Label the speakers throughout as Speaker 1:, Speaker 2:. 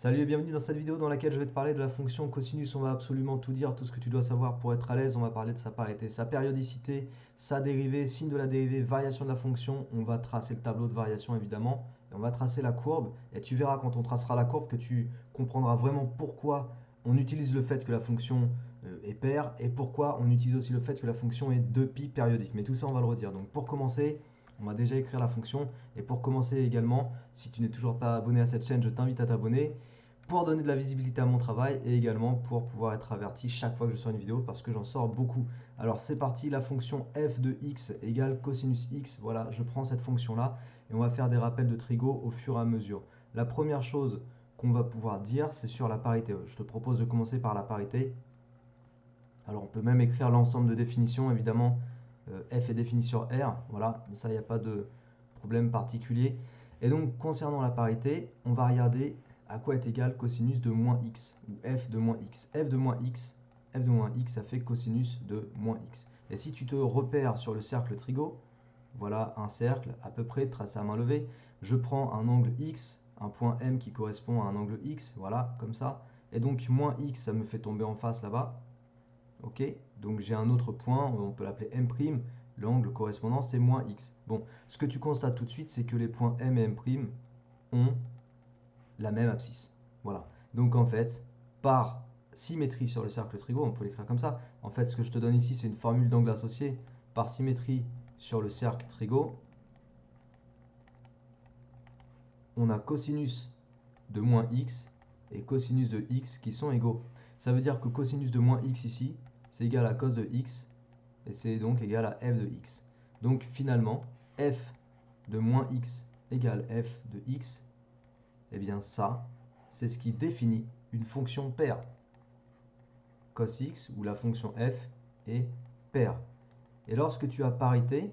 Speaker 1: Salut et bienvenue dans cette vidéo dans laquelle je vais te parler de la fonction cosinus. On va absolument tout dire, tout ce que tu dois savoir pour être à l'aise. On va parler de sa parité, sa périodicité, sa dérivée, signe de la dérivée, variation de la fonction. On va tracer le tableau de variation évidemment. Et on va tracer la courbe. Et tu verras quand on tracera la courbe que tu comprendras vraiment pourquoi on utilise le fait que la fonction est paire et pourquoi on utilise aussi le fait que la fonction est 2π périodique. Mais tout ça, on va le redire. Donc pour commencer, on va déjà écrire la fonction. Et pour commencer également, si tu n'es toujours pas abonné à cette chaîne, je t'invite à t'abonner pour donner de la visibilité à mon travail et également pour pouvoir être averti chaque fois que je sors une vidéo parce que j'en sors beaucoup. Alors c'est parti, la fonction f de x égale cosinus x. Voilà, je prends cette fonction là et on va faire des rappels de trigo au fur et à mesure. La première chose qu'on va pouvoir dire, c'est sur la parité. Je te propose de commencer par la parité. Alors on peut même écrire l'ensemble de définitions, évidemment. F est défini sur R, voilà, ça il n'y a pas de problème particulier. Et donc concernant la parité, on va regarder à quoi est égal cosinus de moins x, ou f de moins x. F de moins x, ça fait cosinus de moins x. Et si tu te repères sur le cercle trigo, voilà un cercle à peu près tracé à main levée, je prends un angle x, un point M qui correspond à un angle x, voilà, comme ça. Et donc moins x, ça me fait tomber en face là-bas. Ok, donc j'ai un autre point, on peut l'appeler M', l'angle correspondant c'est moins x. Bon, ce que tu constates tout de suite, c'est que les points M et M' ont la même abscisse. Voilà, donc en fait, par symétrie sur le cercle trigo, on peut l'écrire comme ça. En fait, ce que je te donne ici, c'est une formule d'angle associé. Par symétrie sur le cercle trigo, on a cosinus de moins x et cosinus de x qui sont égaux. Ça veut dire que cosinus de moins x ici, c'est égal à cos de x et c'est donc égal à f de x. Donc finalement, f de moins x égale f de x, et bien ça, c'est ce qui définit une fonction paire. Cos x, où la fonction f est paire. Et lorsque tu as parité,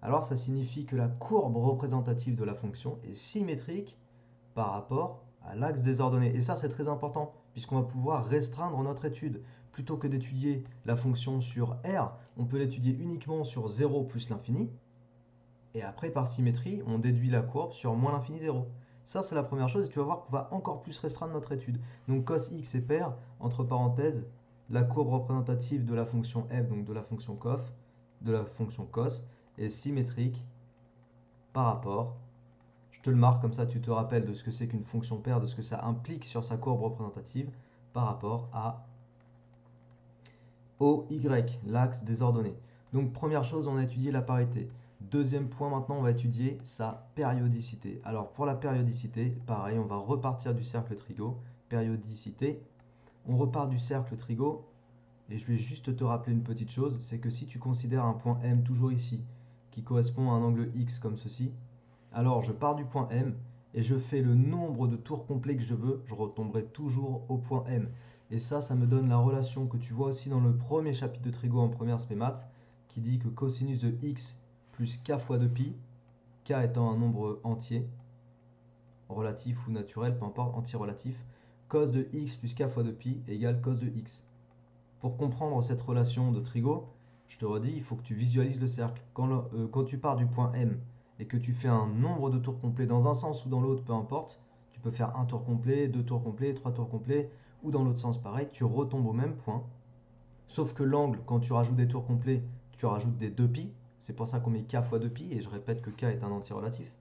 Speaker 1: alors ça signifie que la courbe représentative de la fonction est symétrique par rapport à l'axe des ordonnées. Et ça, c'est très important, puisqu'on va pouvoir restreindre notre étude. Plutôt que d'étudier la fonction sur R, on peut l'étudier uniquement sur 0 plus l'infini. Et après, par symétrie, on déduit la courbe sur moins l'infini 0. Ça, c'est la première chose, et tu vas voir qu'on va encore plus restreindre notre étude. Donc cos x est paire, entre parenthèses, la courbe représentative de la fonction f, donc de la fonction cos, est symétrique par rapport, je te le marque comme ça tu te rappelles de ce que c'est qu'une fonction paire, de ce que ça implique sur sa courbe représentative par rapport à OY, l'axe des ordonnées. Donc première chose, on a étudié la parité. Deuxième point, maintenant on va étudier sa périodicité. Alors pour la périodicité, pareil, on va repartir du cercle trigo. Périodicité, on repart du cercle trigo. Et je vais juste te rappeler une petite chose, c'est que si tu considères un point M toujours ici, qui correspond à un angle X comme ceci, alors je pars du point M et je fais le nombre de tours complets que je veux, je retomberai toujours au point M. Et ça me donne la relation que tu vois aussi dans le premier chapitre de Trigo en première spé maths, qui dit que cosinus de x plus k fois 2π, k étant un nombre entier, relatif ou naturel, peu importe, enti-relatif, cos de x plus k fois 2π égale cos de x. Pour comprendre cette relation de trigo, je te redis, il faut que tu visualises le cercle. Quand tu pars du point M et que tu fais un nombre de tours complets dans un sens ou dans l'autre, peu importe, tu peux faire un tour complet, deux tours complets, trois tours complets, ou dans l'autre sens pareil, tu retombes au même point. Sauf que l'angle, quand tu rajoutes des tours complets, tu rajoutes des 2π. C'est pour ça qu'on met k fois 2π, et je répète que k est un enti-relatif.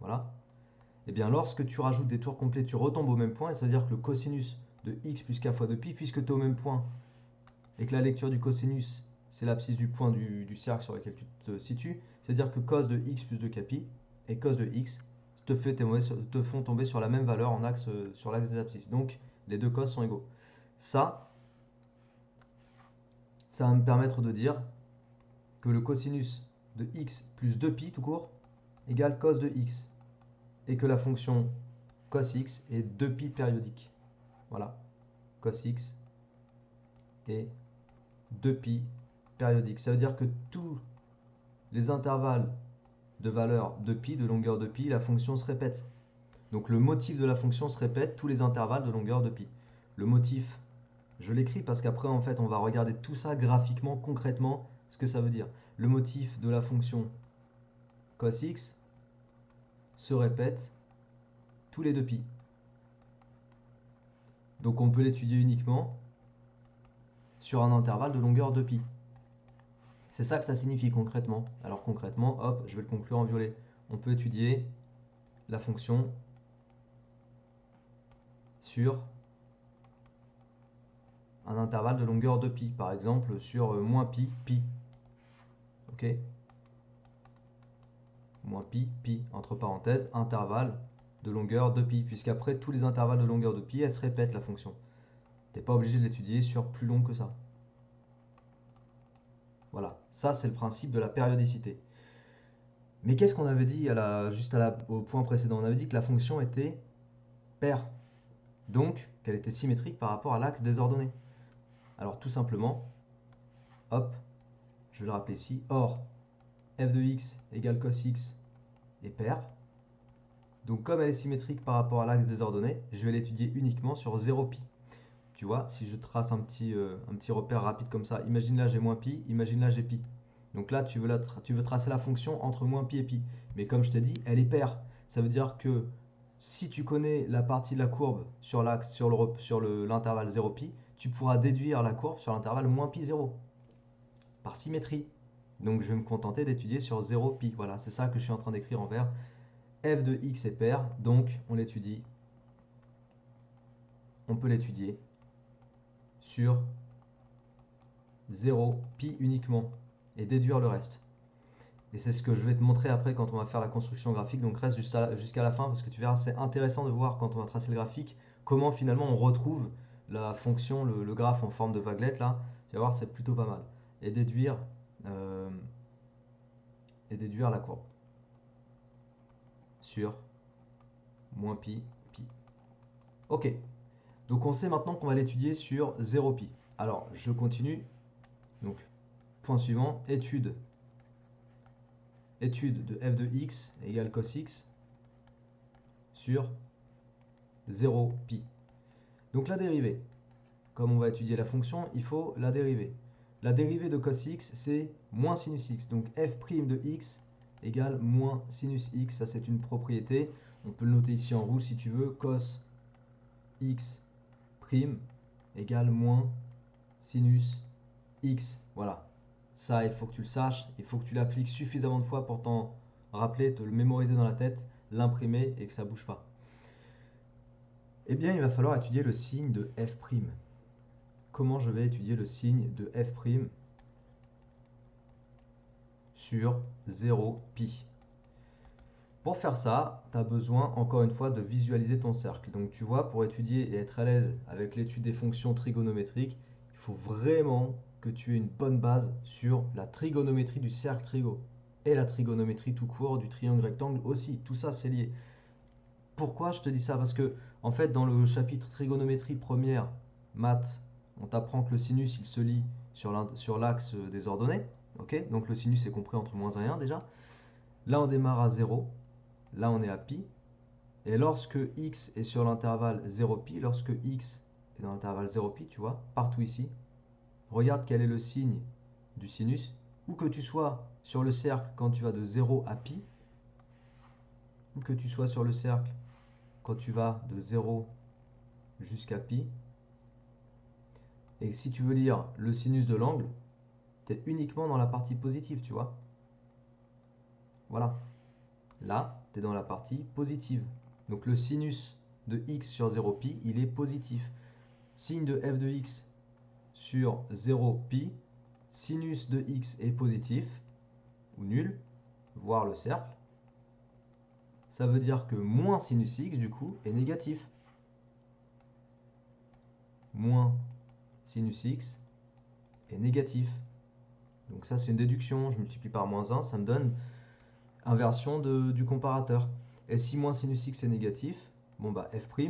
Speaker 1: Voilà. Et bien lorsque tu rajoutes des tours complets, tu retombes au même point, et ça veut dire que le cosinus de x plus k fois 2π, puisque tu es au même point, et que la lecture du cosinus, c'est l'abscisse du point du cercle sur lequel tu te situes, c'est-à-dire que cos de x plus 2π et cos de x te font tomber sur la même valeur en axe, sur l'axe des abscisses. Donc, les deux cos sont égaux. Ça va me permettre de dire que le cosinus de x plus 2π tout court égale cos de x, et que la fonction cos x est 2π périodique. Voilà, cos x est 2π périodique. Ça veut dire que tous les intervalles de valeur de pi, de longueur de pi, la fonction se répète. Donc le motif de la fonction se répète tous les intervalles de longueur de pi. Le motif, je l'écris parce qu'après en fait on va regarder tout ça graphiquement, concrètement, ce que ça veut dire. Le motif de la fonction cos x se répète tous les 2 pi. Donc on peut l'étudier uniquement sur un intervalle de longueur de pi. C'est ça que ça signifie concrètement. Alors concrètement, hop, je vais le conclure en violet. On peut étudier la fonction sur un intervalle de longueur de pi. Par exemple, sur moins pi, pi. Ok? Moins pi, pi, entre parenthèses, intervalle de longueur de pi. Puisqu'après, tous les intervalles de longueur de pi, elle se répète la fonction. Tu n'es pas obligé de l'étudier sur plus long que ça. Voilà, ça c'est le principe de la périodicité. Mais qu'est-ce qu'on avait dit au point précédent? On avait dit que la fonction était paire, donc qu'elle était symétrique par rapport à l'axe des ordonnées. Alors tout simplement, hop, je vais le rappeler ici, or f de x égale cos x est paire. Donc comme elle est symétrique par rapport à l'axe des ordonnées, je vais l'étudier uniquement sur 0pi. Tu vois, si je trace un petit repère rapide comme ça, imagine là j'ai moins pi, imagine là j'ai pi. Donc là, tu veux tracer la fonction entre moins pi et pi. Mais comme je t'ai dit, elle est paire. Ça veut dire que si tu connais la partie de la courbe sur l'axe, sur l'intervalle 0pi, tu pourras déduire la courbe sur l'intervalle moins pi 0, par symétrie. Donc je vais me contenter d'étudier sur 0pi. Voilà, c'est ça que je suis en train d'écrire en vert. F de x est paire, donc on peut l'étudier sur 0pi uniquement et déduire le reste. Et c'est ce que je vais te montrer après quand on va faire la construction graphique. Donc reste jusqu'à la fin parce que tu verras, c'est intéressant de voir quand on va tracer le graphique comment finalement on retrouve la fonction, le graphe en forme de vaguelette là. Tu vas voir, c'est plutôt pas mal. Et déduire la courbe sur moins pi, pi. Ok, donc on sait maintenant qu'on va l'étudier sur 0 pi. Alors je continue. Donc point suivant, étude de f de x égale cos x sur 0 pi. Donc la dérivée, comme on va étudier la fonction, il faut la dérivée. La dérivée de cos x, c'est moins sinus x. Donc f' de x égale moins sinus x. Ça, c'est une propriété. On peut le noter ici en rouge si tu veux. Cos x' égale moins sinus x. Voilà. Ça, il faut que tu le saches. Il faut que tu l'appliques suffisamment de fois pour t'en rappeler, te le mémoriser dans la tête, l'imprimer et que ça ne bouge pas. Eh bien, il va falloir étudier le signe de f'. Comment je vais étudier le signe de f' sur 0pi. Pour faire ça, tu as besoin encore une fois de visualiser ton cercle. Donc tu vois, pour étudier et être à l'aise avec l'étude des fonctions trigonométriques, il faut vraiment que tu aies une bonne base sur la trigonométrie du cercle trigo et la trigonométrie tout court du triangle rectangle aussi. Tout ça, c'est lié. Pourquoi je te dis ça? Parce que, en fait, dans le chapitre trigonométrie première, maths, on t'apprend que le sinus, il se lie sur l'axe des ordonnées. Ok, donc le sinus est compris entre moins 1 et 1 déjà. Là, on démarre à 0. Là, on est à pi. Et lorsque x est sur l'intervalle 0pi, lorsque x est dans l'intervalle 0pi, tu vois, partout ici, regarde quel est le signe du sinus. Où que tu sois sur le cercle quand tu vas de 0 à pi, ou que tu sois sur le cercle quand tu vas de 0 jusqu'à pi. Et si tu veux lire le sinus de l'angle, tu es uniquement dans la partie positive, tu vois. Voilà. Là, tu es dans la partie positive. Donc le sinus de x sur 0pi, il est positif. Signe de f de x sur 0pi, sinus de x est positif, ou nul, voire le cercle. Ça veut dire que moins sinus x, du coup, est négatif. Moins sinus x est négatif. Donc ça, c'est une déduction. Je multiplie par moins 1, ça me donne inversion du comparateur. Et si moins sinus x est négatif, bon bah f',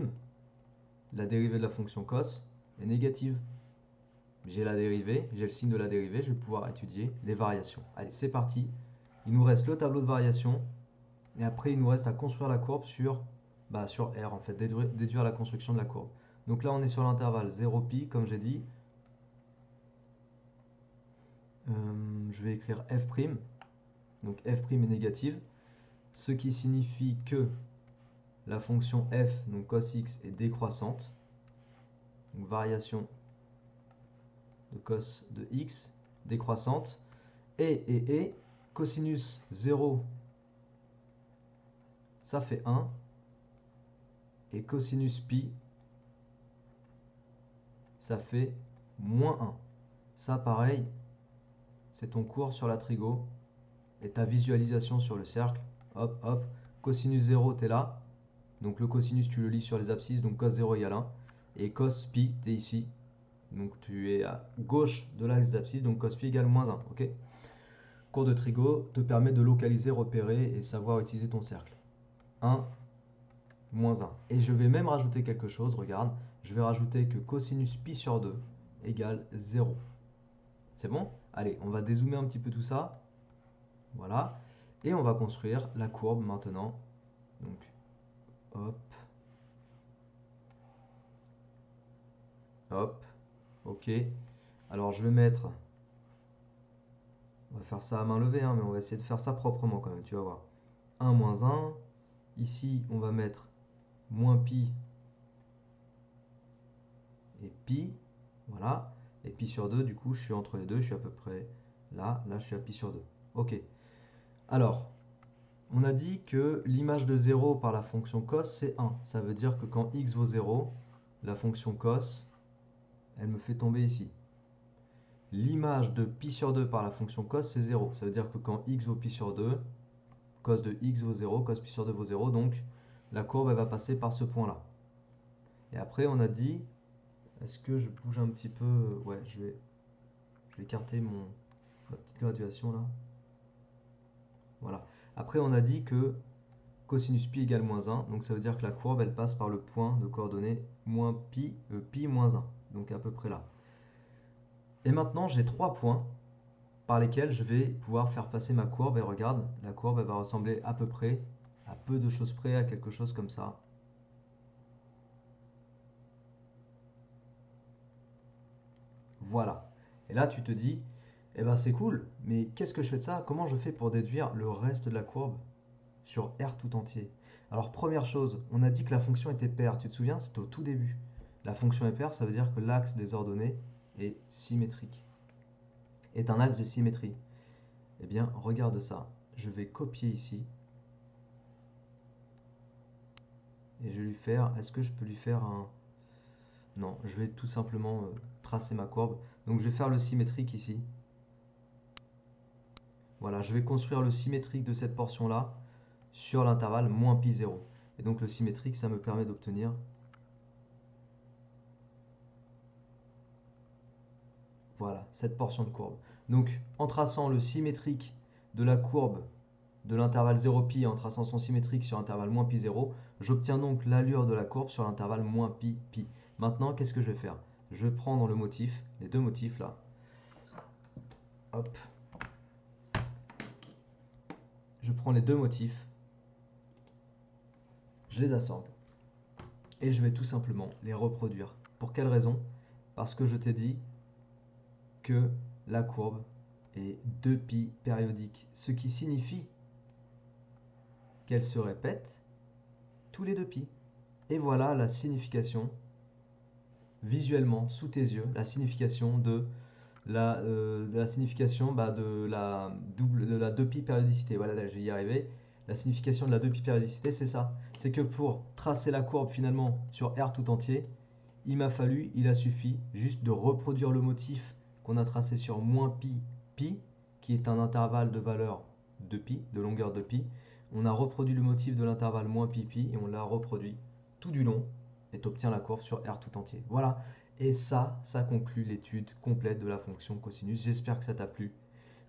Speaker 1: la dérivée de la fonction cos, est négative. J'ai la dérivée, j'ai le signe de la dérivée, je vais pouvoir étudier les variations. Allez, c'est parti. Il nous reste le tableau de variation. Et après, il nous reste à construire la courbe sur R, en fait, déduire la construction de la courbe. Donc là, on est sur l'intervalle 0pi, comme j'ai dit. Je vais écrire f'. Donc f' est négative, ce qui signifie que la fonction f, donc cos x, est décroissante. Donc variation de cos de x décroissante. Et cosinus 0, ça fait 1. Et cosinus pi, ça fait moins 1. Ça, pareil, c'est ton cours sur la trigo et ta visualisation sur le cercle. Hop, hop. Cosinus 0, tu es là. Donc le cosinus, tu le lis sur les abscisses. Donc cos 0 égale 1. Et cos pi, tu es ici. Donc tu es à gauche de l'axe des abscisses. Donc cos pi égale moins 1. Ok. Cours de trigo te permet de localiser, repérer et savoir utiliser ton cercle. 1, moins 1. Et je vais même rajouter quelque chose. Regarde. Je vais rajouter que cosinus pi sur 2 égale 0. C'est bon? Allez, on va dézoomer un petit peu tout ça. Voilà. Et on va construire la courbe maintenant. Donc, hop. Hop. Ok. Alors, je vais mettre... On va faire ça à main levée, hein, mais on va essayer de faire ça proprement quand même, tu vas voir. 1 moins 1. Ici, on va mettre moins pi et pi. Voilà. Et pi sur 2, du coup, je suis entre les deux. Je suis à peu près là. Là, je suis à pi sur 2. Ok. Alors, on a dit que l'image de 0 par la fonction cos, c'est 1. Ça veut dire que quand x vaut 0, la fonction cos, elle me fait tomber ici. L'image de pi sur 2 par la fonction cos, c'est 0. Ça veut dire que quand x vaut pi sur 2, cos de x vaut 0, cos pi sur 2 vaut 0. Donc, la courbe, elle va passer par ce point-là. Et après, on a dit, est-ce que je bouge un petit peu? Ouais, je vais écarter ma petite graduation là. Voilà. Après, on a dit que cosinus pi égale moins 1. Donc, ça veut dire que la courbe, elle passe par le point de coordonnées moins pi, pi moins 1. Donc, à peu près là. Et maintenant, j'ai 3 points par lesquels je vais pouvoir faire passer ma courbe. Et regarde, la courbe, elle va ressembler à peu près, à peu de choses près, à quelque chose comme ça. Voilà. Et là, tu te dis, eh ben c'est cool, mais qu'est-ce que je fais de ça? Comment je fais pour déduire le reste de la courbe sur R tout entier? Alors, première chose, on a dit que la fonction était paire. Tu te souviens? C'était au tout début. La fonction est paire, ça veut dire que l'axe des ordonnées est symétrique. Est un axe de symétrie. Eh bien, regarde ça. Je vais copier ici. Et je vais lui faire... Est-ce que je peux lui faire un... Non, je vais tout simplement tracer ma courbe. Donc, je vais faire le symétrique ici. Voilà, je vais construire le symétrique de cette portion-là sur l'intervalle moins pi 0. Et donc, le symétrique, ça me permet d'obtenir... Voilà, cette portion de courbe. Donc, en traçant le symétrique de la courbe de l'intervalle 0pi en traçant son symétrique sur l'intervalle moins pi 0, j'obtiens donc l'allure de la courbe sur l'intervalle moins pi pi. Maintenant, qu'est-ce que je vais faire? Je vais prendre le motif, les deux motifs là. Hop. Je prends les deux motifs, je les assemble et je vais tout simplement les reproduire. Pour quelle raison? Parce que je t'ai dit que la courbe est 2pi périodique, ce qui signifie qu'elle se répète tous les 2pi. Et voilà la signification, visuellement, sous tes yeux, la signification de la signification de la double de la 2pi périodicité. Voilà, là, je vais y arriver. La signification de la 2pi périodicité, c'est ça. C'est que pour tracer la courbe finalement sur R tout entier, il a suffi juste de reproduire le motif qu'on a tracé sur moins pi pi, qui est un intervalle de valeur de pi, de longueur de pi. On a reproduit le motif de l'intervalle moins pi pi et on l'a reproduit tout du long et tu obtiens la courbe sur R tout entier. Voilà. Et ça conclut l'étude complète de la fonction cosinus. J'espère que ça t'a plu.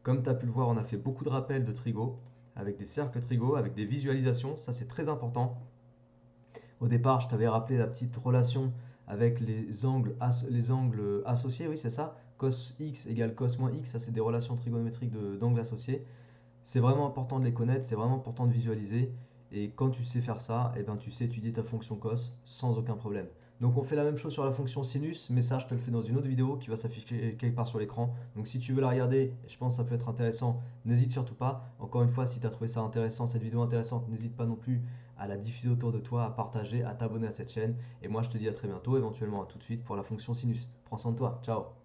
Speaker 1: Comme tu as pu le voir, on a fait beaucoup de rappels de trigo, avec des cercles trigo, avec des visualisations. Ça, c'est très important. Au départ, je t'avais rappelé la petite relation avec les angles associés. Oui, c'est ça. Cos x égale cos moins x. Ça, c'est des relations trigonométriques d'angles associés. C'est vraiment important de les connaître. C'est vraiment important de visualiser. Et quand tu sais faire ça, eh ben, tu sais étudier ta fonction cos sans aucun problème. Donc on fait la même chose sur la fonction sinus, mais ça je te le fais dans une autre vidéo qui va s'afficher quelque part sur l'écran. Donc si tu veux la regarder, je pense que ça peut être intéressant, n'hésite surtout pas. Encore une fois, si tu as trouvé ça intéressant, cette vidéo intéressante, n'hésite pas non plus à la diffuser autour de toi, à partager, à t'abonner à cette chaîne. Et moi, je te dis à très bientôt, éventuellement à tout de suite pour la fonction sinus. Prends soin de toi. Ciao.